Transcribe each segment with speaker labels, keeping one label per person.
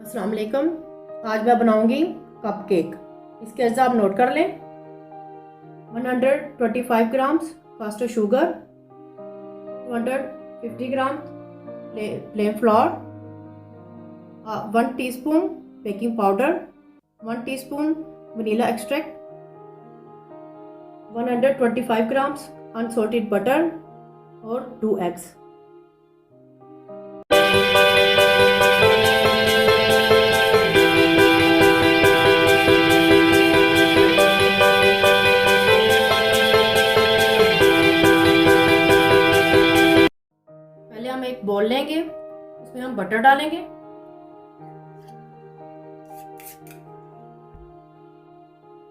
Speaker 1: अस्सलाम वालेकुम। आज मैं बनाऊंगी कप केक। इसके अज्जा आप नोट कर लें। 125 grams caster sugar, 250 gram plain flour, 1 teaspoon baking powder, 1 teaspoon vanilla extract, 125 grams unsalted butter और 2 एग्स। पहले हम एक बोल लेंगे, उसमें हम बटर डालेंगे।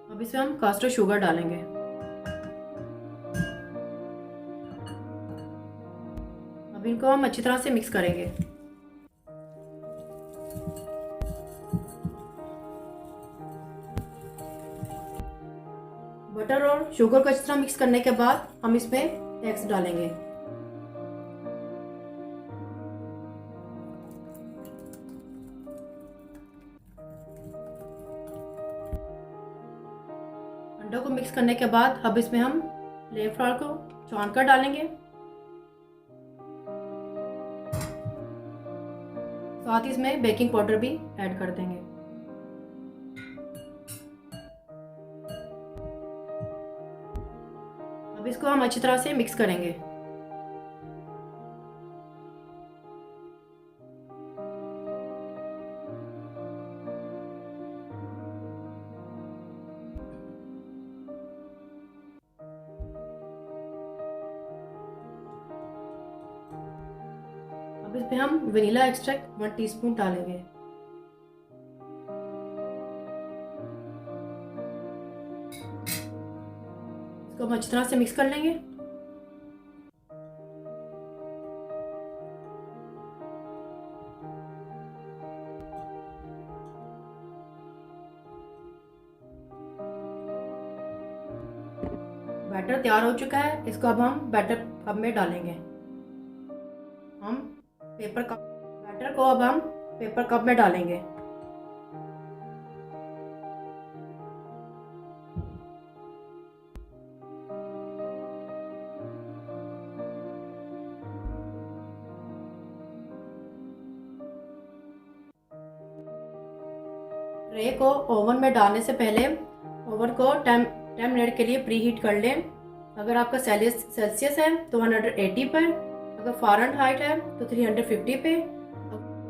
Speaker 1: अब इसमें हम कास्टर शुगर डालेंगे। अब इनको हम अच्छी तरह से मिक्स करेंगे। बटर और शुगर को अच्छी तरह मिक्स करने के बाद हम इसमें एग्स डालेंगे। अंडों को मिक्स करने के बाद अब इसमें हम प्लेन फ्लोर को छान कर डालेंगे। साथ ही इसमें बेकिंग पाउडर भी ऐड कर देंगे। अब इसको हम अच्छी तरह से मिक्स करेंगे। अब इसमें हम वनीला एक्सट्रैक्ट 1 टीस्पून डालेंगे। इसको हम अच्छी तरह से मिक्स कर लेंगे। बैटर तैयार हो चुका है। इसको अब हम बैटर कप में डालेंगे। हम बैटर को अब हम पेपर कप में डालेंगे। ट्रे को ओवन में डालने से पहले ओवन को 10 मिनट के लिए प्री हीट कर लें। अगर आपका सेल्सियस है तो 180 पर, अगर फ़ारेनहाइट है तो 350 पे।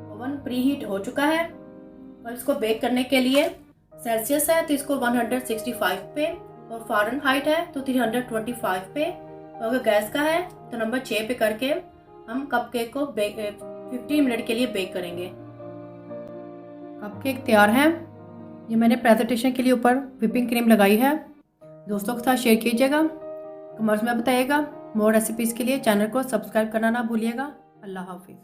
Speaker 1: ओवन प्री हीट हो चुका है और इसको बेक करने के लिए सेल्सियस है तो इसको 165 पे और फ़ारेनहाइट है तो 325 पे। और अगर गैस का है तो नंबर 6 पे करके हम कप केक को 15 मिनट के लिए बेक करेंगे। कप केक तैयार है। ये मैंने प्रेजेंटेशन के लिए ऊपर व्हिपिंग क्रीम लगाई है। दोस्तों के साथ शेयर कीजिएगा, कमेंट्स में बताइएगा। मोर रेसिपीज़ के लिए चैनल को सब्सक्राइब करना ना भूलिएगा। अल्लाह हाफिज़।